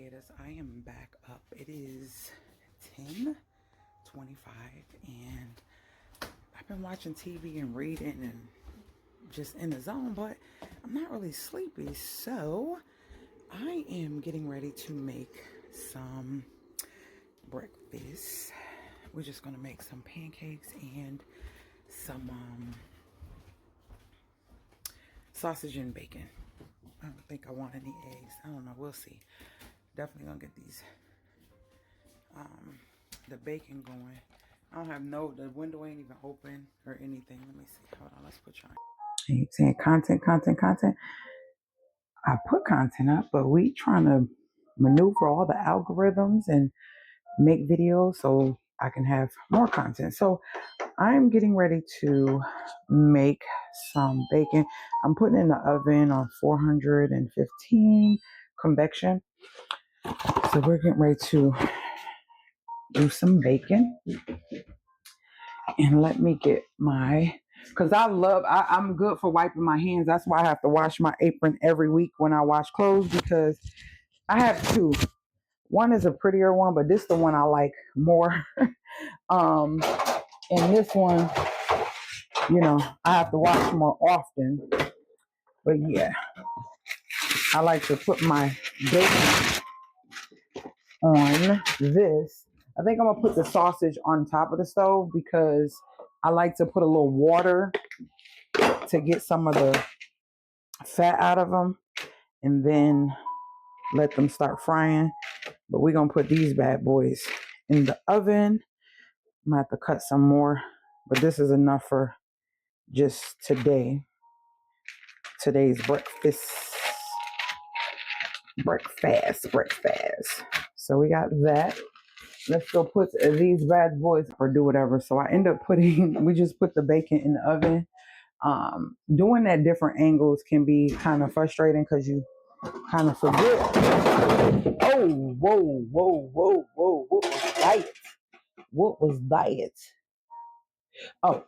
Potatoes. I am back up. It is 10:25 and I've been watching TV and reading and just in the zone, but I'm not really sleepy, so I am getting ready to make some breakfast. We're just gonna make some pancakes and some sausage and bacon. I don't think I want any eggs. I don't know, we'll see. Definitely gonna get these the bacon going. I don't have the window ain't even open or anything. Let me see. Hold on, let's put you on. And you saying content. I put content up, but we trying to maneuver all the algorithms and make videos so I can have more content. So I'm getting ready to make some bacon. I'm putting it in the oven on 415 convection. So we're getting ready to do some bacon. And let me get because I'm good for wiping my hands. That's why I have to wash my apron every week when I wash clothes, because I have two. One is a prettier one, but this is the one I like more. And this one, I have to wash more often. But yeah, I like to put my bacon on this. I think I'm going to put the sausage on top of the stove because I like to put a little water to get some of the fat out of them and then let them start frying. But we're going to put these bad boys in the oven. I'm going to have to cut some more, but this is enough for just today's breakfast. So we got that. Let's go put these bad boys or do whatever. So I end up we just put the bacon in the oven. Doing at different angles can be kind of frustrating because you kind of forget. Oh, whoa. What was diet? Oh.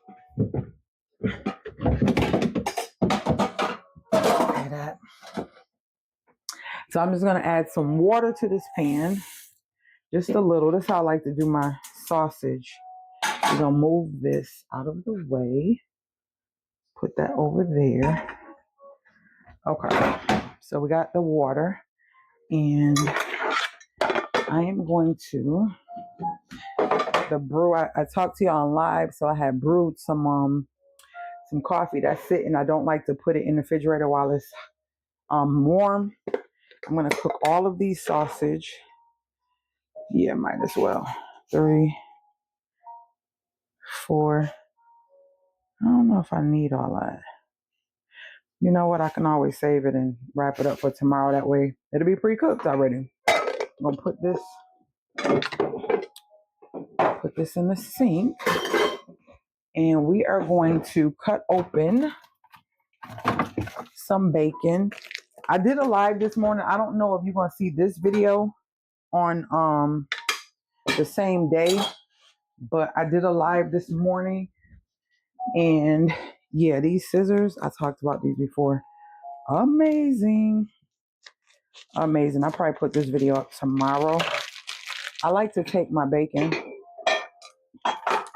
Okay, that. So I'm just going to add some water to this pan. Just a little. That's how I like to do my sausage. We're going to move this out of the way. Put that over there. Okay. So we got the water. And I am going to brew. I talked to you on live, so I had brewed some coffee that's sitting. I don't like to put it in the refrigerator while it's warm. I'm gonna cook all of these sausage. Yeah, might as well. 3, 4. I don't know if I need all that. You know what? I can always save it and wrap it up for tomorrow. That way it'll be pre-cooked already. I'm gonna put this in the sink. And we are going to cut open some bacon. I did a live this morning. I don't know if you're going to see this video on the same day, but I did a live this morning. And yeah, these scissors, I talked about these before. Amazing. I'll probably put this video up tomorrow. I like to take my bacon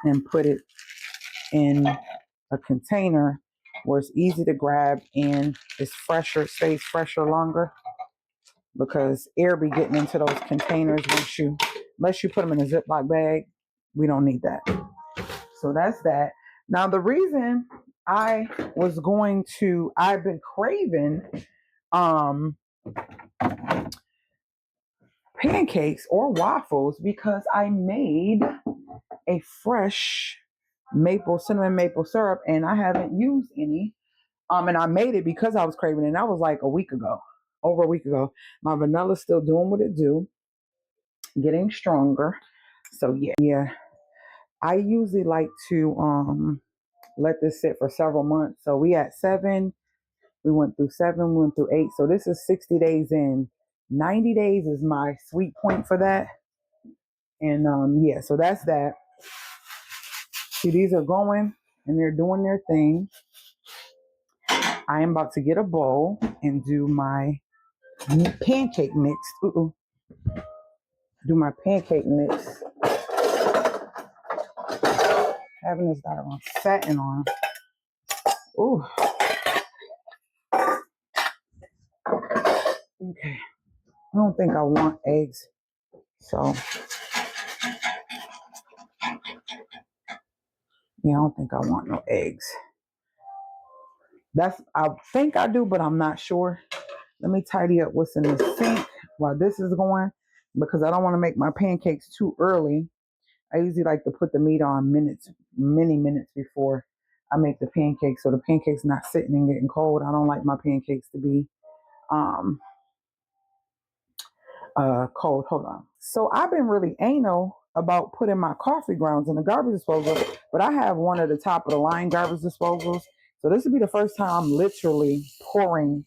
and put it in a container where it's easy to grab and it's fresher, stays fresher longer, because air be getting into those containers unless you put them in a Ziploc bag. We don't need that. So that's that. Now the reason I've been craving pancakes or waffles because I made a fresh cinnamon maple syrup and I haven't used any. And I made it because I was craving it. And that was like over a week ago. My vanilla's still doing what it do, getting stronger. So yeah. I usually like to let this sit for several months. So we at 7. We went through 7. We went through 8. So this is 60 days in. 90 days is my sweet point for that. And yeah, so that's that. See, these are going and they're doing their thing. I am about to get a bowl and do my pancake mix. do my pancake mix. Having this doggone satin on. Ooh. Okay. I don't think I want eggs. So, yeah, I don't think I want no eggs. I think I do, but I'm not sure. Let me tidy up what's in the sink while this is going, because I don't want to make my pancakes too early. I usually like to put the meat on many minutes before I make the pancakes, so the pancakes not sitting and getting cold. I don't like my pancakes to be um cold. Hold on. So I've been really anal about putting my coffee grounds in the garbage disposal, but I have one of the top of the line garbage disposals. So this will be the first time I'm literally pouring.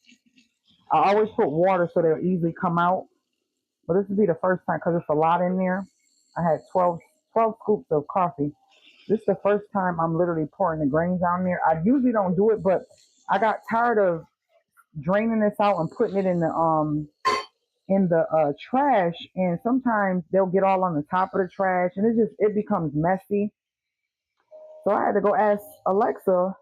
I always put water so they'll easily come out, but this will be the first time because it's a lot in there. I had 12 scoops of coffee. This is the first time I'm literally pouring the grains down there. I usually don't do it, but I got tired of draining this out and putting it in the trash, and sometimes they'll get all on the top of the trash, and it becomes messy. So I had to go ask Alexa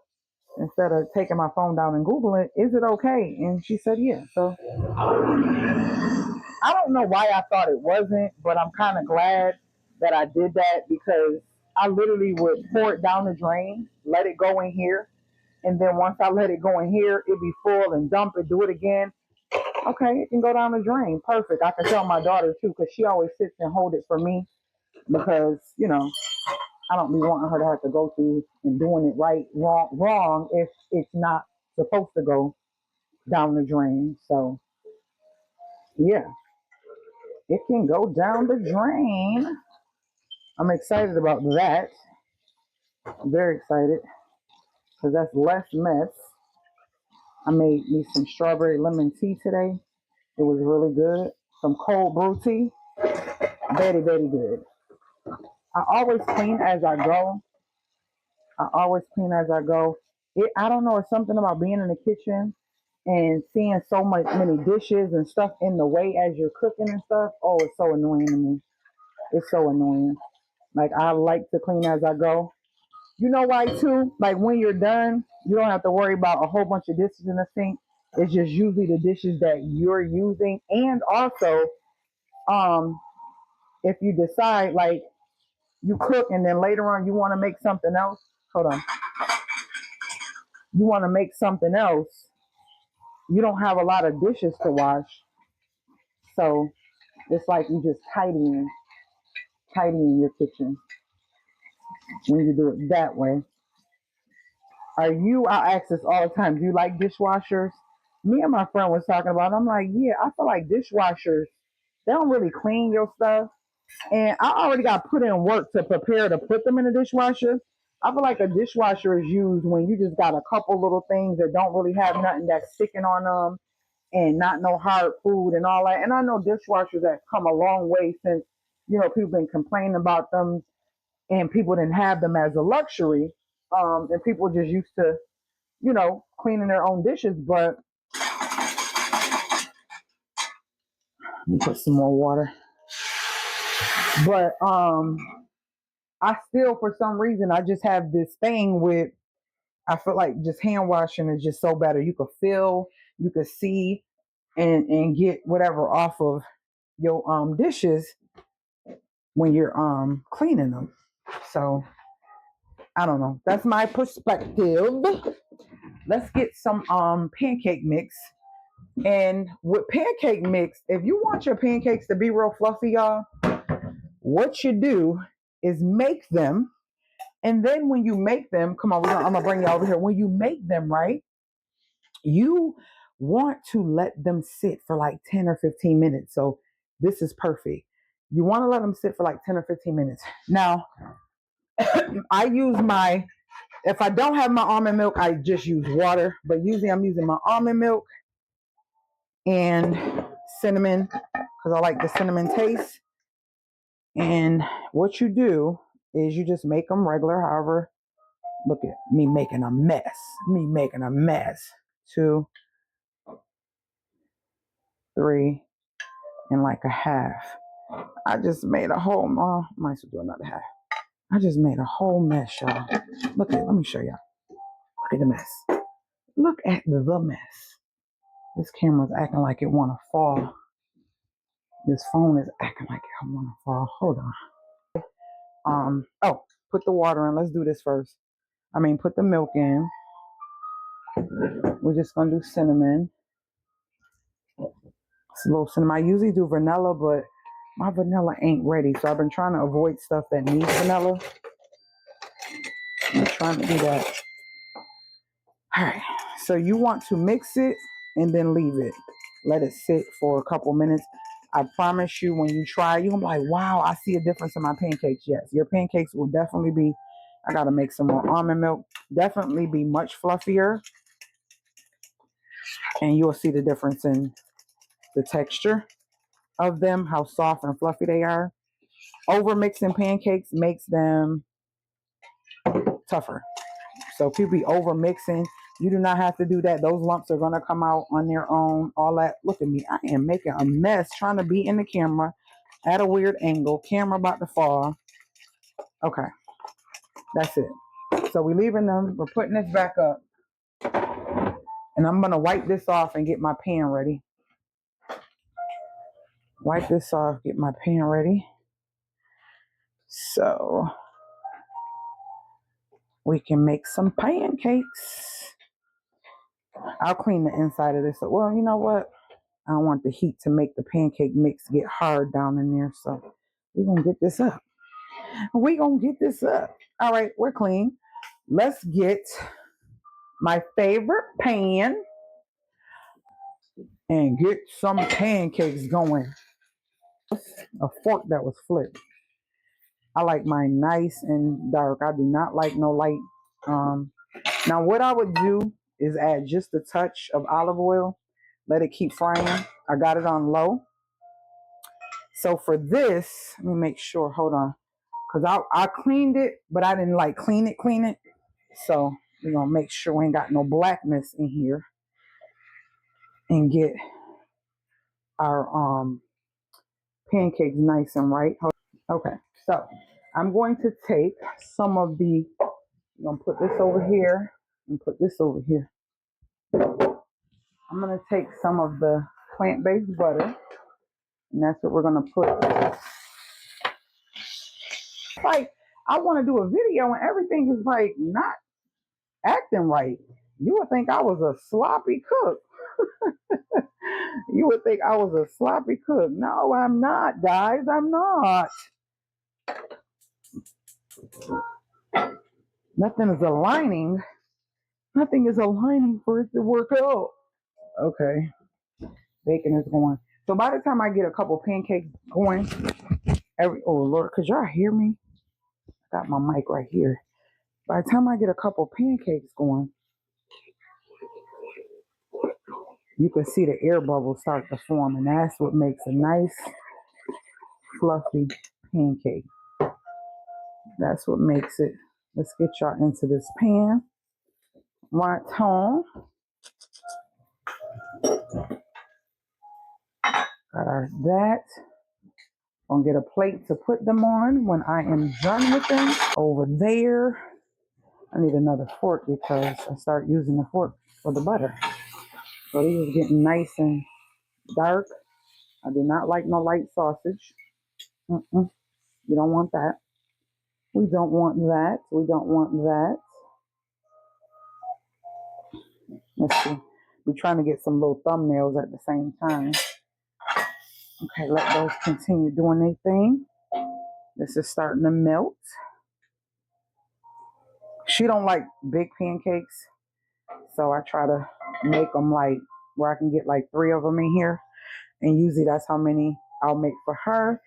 instead of taking my phone down and Googling, is it okay? And she said, yeah. So I don't know why I thought it wasn't, but I'm kind of glad that I did that, because I literally would pour it down the drain, let it go in here, and then once I let it go in here, it'd be full and dump it, do it again. Okay, it can go down the drain. Perfect. I can tell my daughter too, because she always sits and hold it for me, because I don't be wanting her to have to go through and doing it right, wrong if it's not supposed to go down the drain. So yeah, it can go down the drain. I'm excited about that. I'm very excited because that's less mess. I made me some strawberry lemon tea today. It was really good. Some cold brew tea. Very, very good. I always clean as I go. I always clean as I go. I don't know, it's something about being in the kitchen and seeing so many dishes and stuff in the way as you're cooking and stuff. Oh, it's so annoying to me. It's so annoying. Like, I like to clean as I go. You know why too? Like, when you're done, you don't have to worry about a whole bunch of dishes in the sink. It's just usually the dishes that you're using. And also, um, if you decide like you cook and then later on you want to make something else, hold on. You want to make something else, you don't have a lot of dishes to wash. So it's like you just tidying your kitchen when you do it that way. I ask this all the time, do you like dishwashers? Me and my friend was talking about it. I'm like, yeah, I feel like dishwashers, they don't really clean your stuff. And I already got put in work to prepare to put them in the dishwasher. I feel like a dishwasher is used when you just got a couple little things that don't really have nothing that's sticking on them and not no hard food and all that. And I know dishwashers have come a long way since, people been complaining about them and people didn't have them as a luxury. And people just used to, cleaning their own dishes. But let me put some more water. But I still, for some reason, I just have this thing with, I feel like just hand washing is just so better. You could feel, you could see, and get whatever off of your dishes when you're cleaning them. So I don't know. That's my perspective. Let's get some pancake mix. And with pancake mix, if you want your pancakes to be real fluffy, y'all, what you do is make them. And then when you make them, come on, I'm gonna bring you over here. When you make them, right, you want to let them sit for like 10 or 15 minutes. So this is perfect. You want to let them sit for like 10 or 15 minutes. Now, if I don't have my almond milk, I just use water. But usually I'm using my almond milk and cinnamon because I like the cinnamon taste. And what you do is you just make them regular. However, look at me making a mess. Me making a mess. 2, 3, and like a half. I just made a whole, might as well do another half. I just made a whole mess, y'all. Look at, let me show y'all. Look at the mess. Look at the mess. This camera's acting like it want to fall. This phone is acting like it want to fall. Hold on. Oh, put the water in. Let's do this first. Put the milk in. We're just going to do cinnamon. It's a little cinnamon. I usually do vanilla, but my vanilla ain't ready. So I've been trying to avoid stuff that needs vanilla. I'm trying to do that. All right. So you want to mix it and then leave it. Let it sit for a couple minutes. I promise you, when you try, you're going to be like, wow, I see a difference in my pancakes. Yes, your pancakes will definitely be, I got to make some more almond milk, definitely be much fluffier. And you'll see the difference in the texture of them, how soft and fluffy they are. Over mixing pancakes makes them tougher. So if you be over mixing, you do not have to do that. Those lumps are going to come out on their own. All that. Look at me. I am making a mess trying to be in the camera at a weird angle. Camera about to fall. Okay. That's it. So we're leaving them. We're putting this back up. And I'm going to wipe this off and get my pan ready. Wipe this off, get my pan ready. So we can make some pancakes. I'll clean the inside of this. Well, you know what? I don't want the heat to make the pancake mix get hard down in there. So we're going to get this up. We're going to get this up. All right, we're clean. Let's get my favorite pan and get some pancakes going. A fork that was flipped. I like mine nice and dark. I do not like no light. Now what I would do is add just a touch of olive oil. Let it keep frying. I got it on low. So for this, let me make sure. Hold on. Because I cleaned it, but I didn't like clean it. So we're going to make sure we ain't got no blackness in here. And get our pancakes nice and right. Okay. So I'm going to take some of the, I'm going to put this over here and put this over here. I'm going to take some of the plant-based butter. And that's what we're going to put. Like, I want to do a video and everything is like not acting right. You would think I was a sloppy cook. You would think I was a sloppy cook. No, I'm not, guys. I'm not. Nothing is aligning. Nothing is aligning for it to work out. Okay. Bacon is going. So by the time I get a couple pancakes going, oh Lord, could y'all hear me? I got my mic right here. By the time I get a couple pancakes going, you can see the air bubbles start to form, and that's what makes a nice, fluffy pancake. That's what makes it. Let's get y'all into this pan. Right on. Got our that. Gonna get a plate to put them on when I am done with them. Over there. I need another fork because I start using the fork for the butter. So these is getting nice and dark. I do not like no light sausage. We don't want that. We don't want that. We don't want that. Let's see. We're trying to get some little thumbnails at the same time. Okay, let those continue doing their thing. This is starting to melt. She don't like big pancakes, so I try to make them like where I can get like 3 of them in here, and usually that's how many I'll make for her.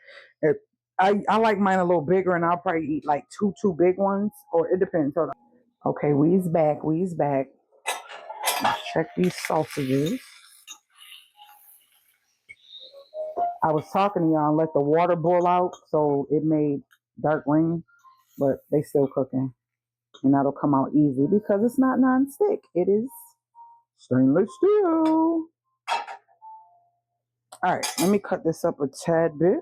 I like mine a little bigger, and I'll probably eat like two big ones, or it depends. Hold on. Okay, we's back. Let's check these sausages. I was talking to y'all and let the water boil out, so it made dark ring, but they still cooking. And that'll come out easy because it's not non-stick. It is stainless steel. All right, let me cut this up a tad bit.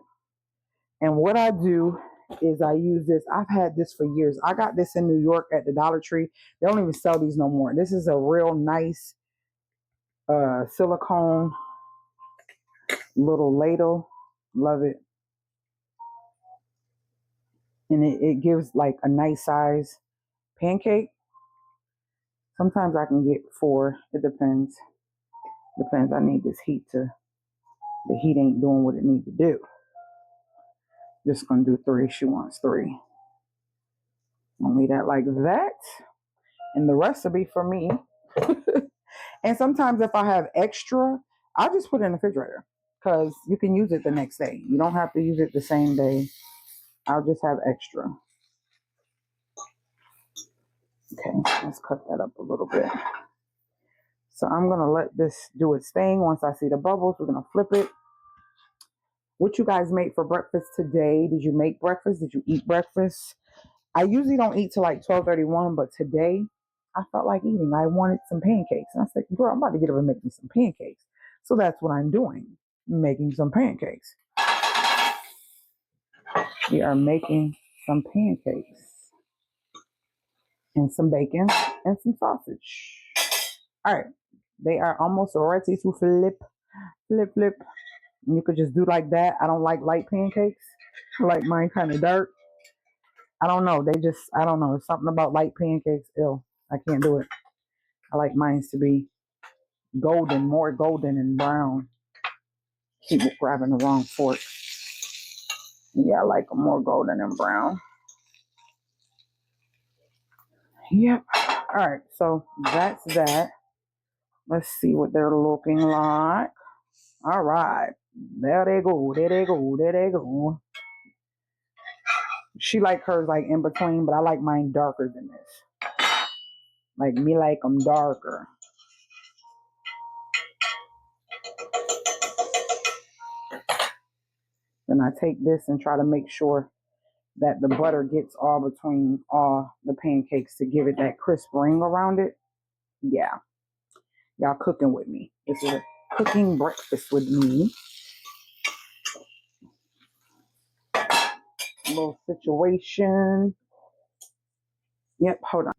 And what I do is I use this. I've had this for years. I got this in New York at the Dollar Tree. They don't even sell these no more. This is a real nice silicone little ladle. Love it. And it gives like a nice size pancake. Sometimes I can get 4. It depends. Depends. I need this heat to, the heat ain't doing what it need to do. Just gonna do 3. She wants 3. I'll leave that like that. And the rest will be for me. And sometimes if I have extra, I'll just put it in the refrigerator because you can use it the next day. You don't have to use it the same day. I'll just have extra. Okay, let's cut that up a little bit. So I'm going to let this do its thing. Once I see the bubbles, we're going to flip it. What you guys made for breakfast today? Did you make breakfast? Did you eat breakfast? I usually don't eat till like 12:31, but today I felt like eating. I wanted some pancakes. And I said, girl, I'm about to get up and make me some pancakes. So that's what I'm doing, making some pancakes. We are making some pancakes and some bacon and some sausage. All right. They are almost ready to flip, flip, flip. And you could just do like that. I don't like light pancakes. I like mine kind of dark. I don't know. I don't know. There's something about light pancakes. Ew. I can't do it. I like mine to be golden, more golden and brown. Keep grabbing the wrong fork. Yeah, I like them more golden and brown. Yep. All right. So that's that. Let's see what they're looking like. All right. There they go. There they go. There they go. She like hers like in between, but I like mine darker than this. Like me like them darker. Then I take this and try to make sure that the butter gets all between all the pancakes to give it that crisp ring around it. Yeah. Y'all cooking with me. This is a cooking breakfast with me. A little situation. Yep, hold on.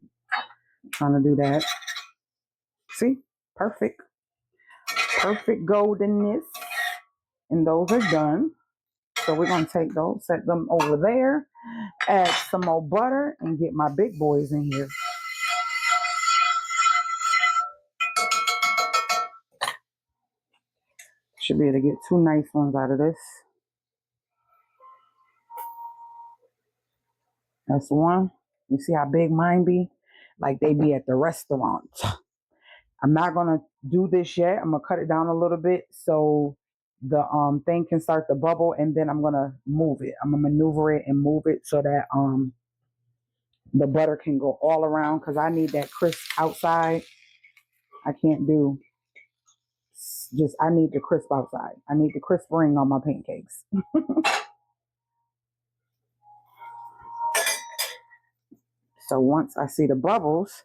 Trying to do that. See? Perfect. Perfect goldenness. And those are done. So we're going to take those, set them over there, add some more butter, and get my big boys in here. Should be able to get 2 nice ones out of this. That's one. You see how big mine be? Like they be at the restaurant. I'm not going to do this yet. I'm going to cut it down a little bit so the thing can start to bubble, and then I'm going to move it. I'm going to maneuver it and move it so that the butter can go all around because I need that crisp outside. I can't do just, I need the crisp outside. I need the crisp ring on my pancakes. So once I see the bubbles,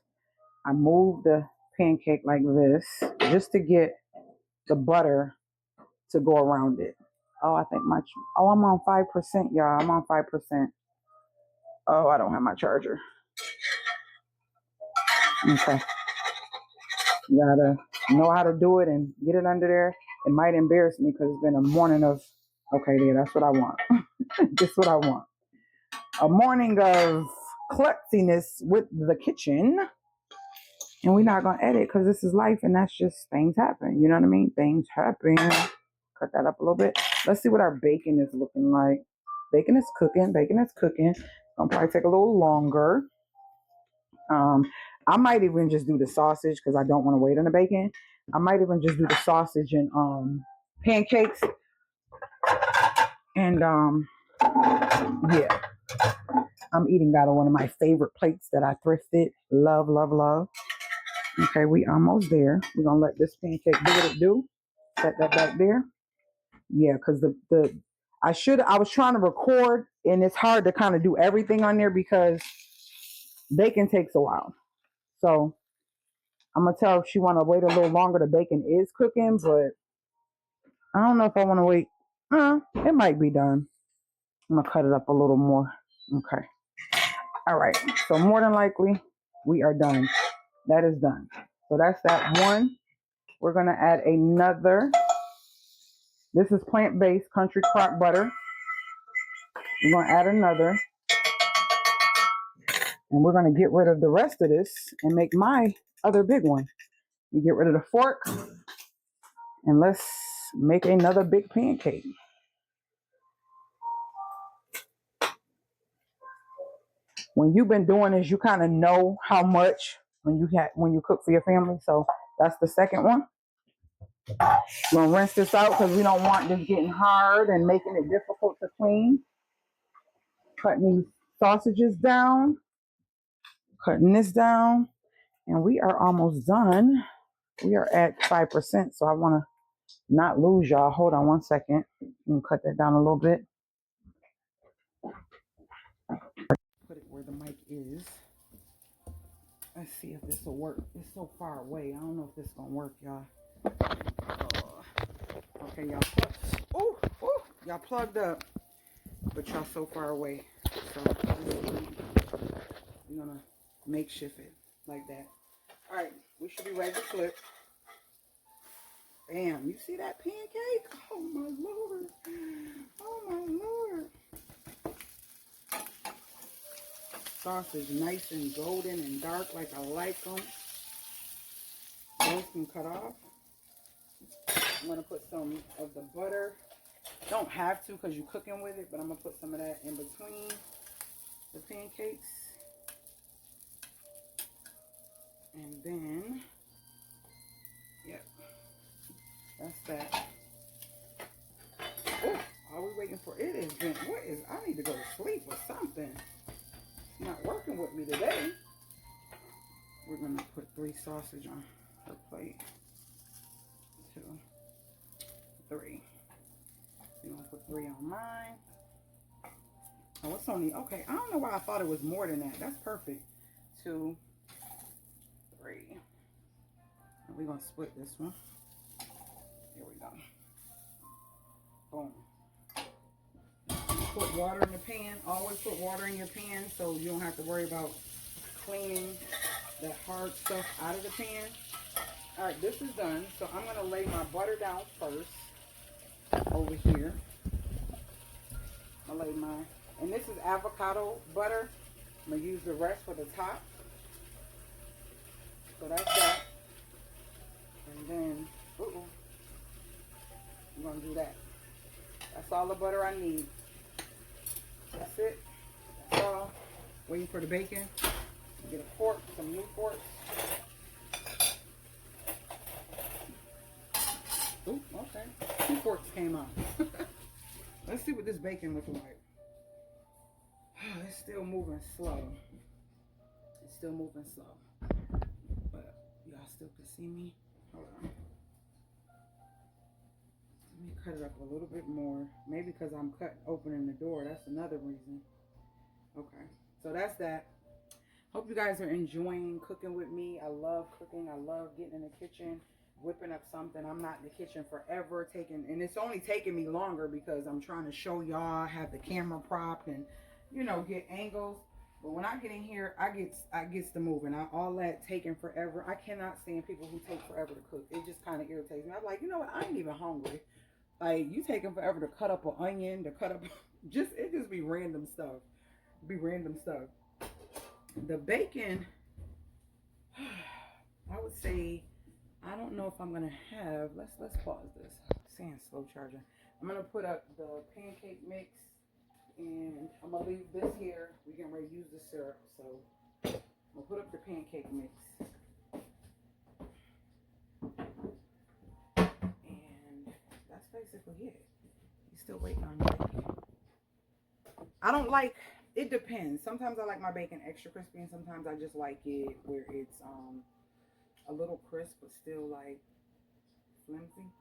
I move the pancake like this just to get the butter to go around it. Oh, I think I'm on 5%, y'all. I'm on 5%. Oh, I don't have my charger. Okay. You gotta know how to do it and get it under there. It might embarrass me because it's been a morning of, okay, yeah, that's what I want. That's what I want. A morning of klutziness with the kitchen. And we're not going to edit because this is life and that's just things happen. You know what I mean? Things happen. Cut that up a little bit. Let's see what our bacon is looking like. Bacon is cooking. Bacon is cooking. It'll probably take a little longer. I might even just do the sausage because I don't want to wait on the bacon. I might even just do the sausage and pancakes. And yeah. I'm eating out of one of my favorite plates that I thrifted. Love, love, love. Okay, we almost there. We're gonna let this pancake do what it do. Set that back there. Yeah, because I was trying to record and it's hard to kind of do everything on there because bacon takes a while. So I'm gonna tell her if she wanna wait a little longer. The bacon is cooking, but I don't know if I wanna wait. It might be done. I'm gonna cut it up a little more. Okay. All right. So more than likely, we are done. That is done. So that's that one. We're gonna add another. This is plant-based country crock butter. We're gonna add another, and we're gonna get rid of the rest of this and make my other big one. You get rid of the fork, and let's make another big pancake. When you've been doing this, you kind of know how much when you cook for your family. So that's the second one. We're gonna rinse this out because we don't want this getting hard and making it difficult to clean. Cutting these sausages down, cutting this down, and we are almost done. We are at 5%, so I want to not lose y'all. Hold on one second. And cut that down a little bit. Put it where the mic is. Let's see if this will work. It's so far away. I don't know if this is gonna work, y'all. Okay, y'all. Y'all plugged up, but y'all so far away. So we're gonna makeshift it like that. All right, we should be ready to flip. Bam! You see that pancake? Oh my lord! Oh my lord! Sausage nice and golden and dark like I like them. Those can cut off. I'm gonna put some of the butter. Don't have to because you're cooking with it, but I'm gonna put some of that in between the pancakes. And then, yep, that's that. Oh, are we waiting for it? Is been, what is, I need to go to sleep or something. It's not working with me today. We're gonna put 3 sausage on her plate. 2, 3. We're gonna put 3 on mine. Oh, it's only, okay, I don't know why I thought it was more than that. That's perfect. 2, 3. And we're gonna split this one. Here we go. Boom. Put water in the pan. Always put water in your pan so you don't have to worry about cleaning that hard stuff out of the pan. All right, this is done. So I'm gonna lay my butter down first over here. I'll lay my, and this is avocado butter. I'm gonna use the rest for the top. So that's that. And then, I'm gonna do that. That's all the butter I need. That's it. That's all. Waiting for the bacon. Get a fork, some new forks. Ooh, okay. 2 forks came out. Let's see what this bacon looks like. It's still moving slow. It's still moving slow. But y'all still can see me. Hold on. Let me cut it up a little bit more. Maybe because I'm opening the door. That's another reason. Okay. So that's that. Hope you guys are enjoying cooking with me. I love cooking. I love getting in the kitchen, whipping up something. I'm not in the kitchen forever and it's only taking me longer because I'm trying to show y'all, have the camera propped and, you know, get angles. But when I get in here, I gets to moving. All that taking forever. I cannot stand people who take forever to cook. It just kind of irritates me. I'm like, you know what? I ain't even hungry. Like, you taking forever to cut up an onion, to cut up, it just be random stuff. The bacon, I would say, I don't know if I'm gonna have. Let's pause this. Saying slow charging. I'm gonna put up the pancake mix, and I'm gonna leave this here. We can ready to use the syrup, so I'm gonna put up the pancake mix, and that's basically it. You still waiting on your bacon? I don't like. It depends. Sometimes I like my bacon extra crispy, and sometimes I just like it where it's a little crisp but still like flimsy.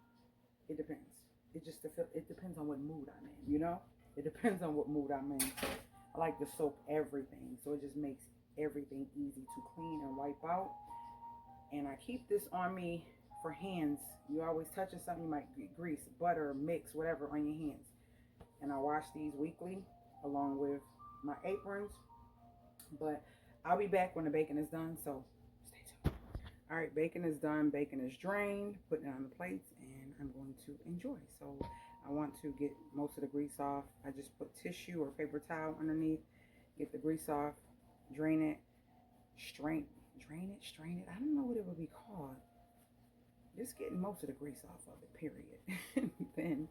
It depends. It depends on what mood I'm in, you know? It depends on what mood I'm in. I like to soak everything, so it just makes everything easy to clean and wipe out. And I keep this on me for hands. You always touching something, you might get grease, butter, mix, whatever on your hands. And I wash these weekly. along with my aprons. But I'll be back when the bacon is done, so stay tuned. All right, bacon is done. Bacon is drained. Putting it on the plates, and I'm going to enjoy. So I want to get most of the grease off. I just put tissue or paper towel underneath. Get the grease off. Drain it. Strain it. I don't know what it would be called. Just getting most of the grease off of it, period. Then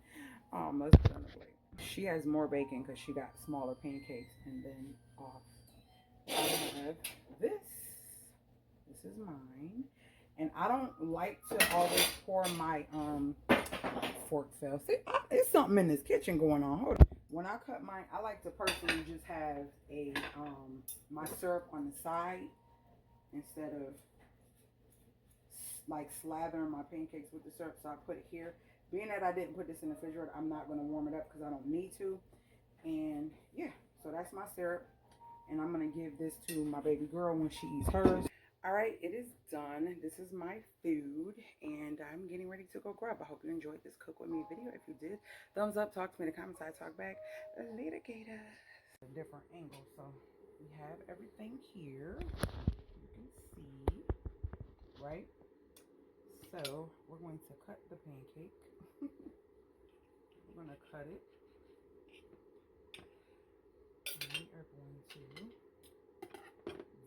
let's put it on the plate. She has more bacon because she got smaller pancakes. And then off I have this. This is mine. And I don't like to always pour my fork fell. See, there's something in this kitchen going on. Hold on. When I cut mine, I like to personally just have a my syrup on the side instead of like slathering my pancakes with the syrup. So I put it here. Being that I didn't put this in the refrigerator, I'm not going to warm it up because I don't need to. And yeah, so that's my syrup. And I'm going to give this to my baby girl when she eats hers. All right, it is done. This is my food, and I'm getting ready to go grub. I hope you enjoyed this cook with me video. If you did, thumbs up, talk to me in the comments. I talk back. Later, Gator. A different angle. So we have everything here. You can see, right? So we're going to cut the pancake. We're going to cut it. And we are going to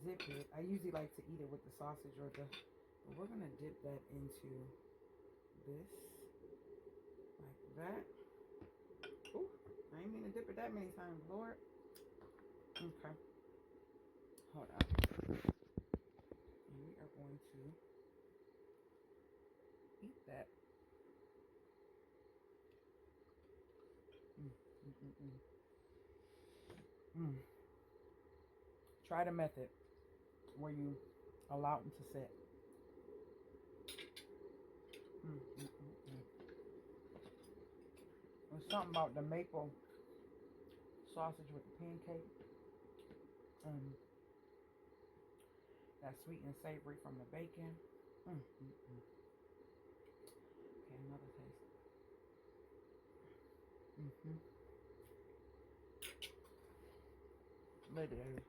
dip it. I usually like to eat it with the sausage or the, but we're going to dip that into this like that. Oh, I ain't mean to dip it that many times, Lord. Okay, hold on. And we are going to eat that. Try the method where you allow them to sit. There's something about the maple sausage with the pancake. That sweet and savory from the bacon. Okay, another taste. Look at it.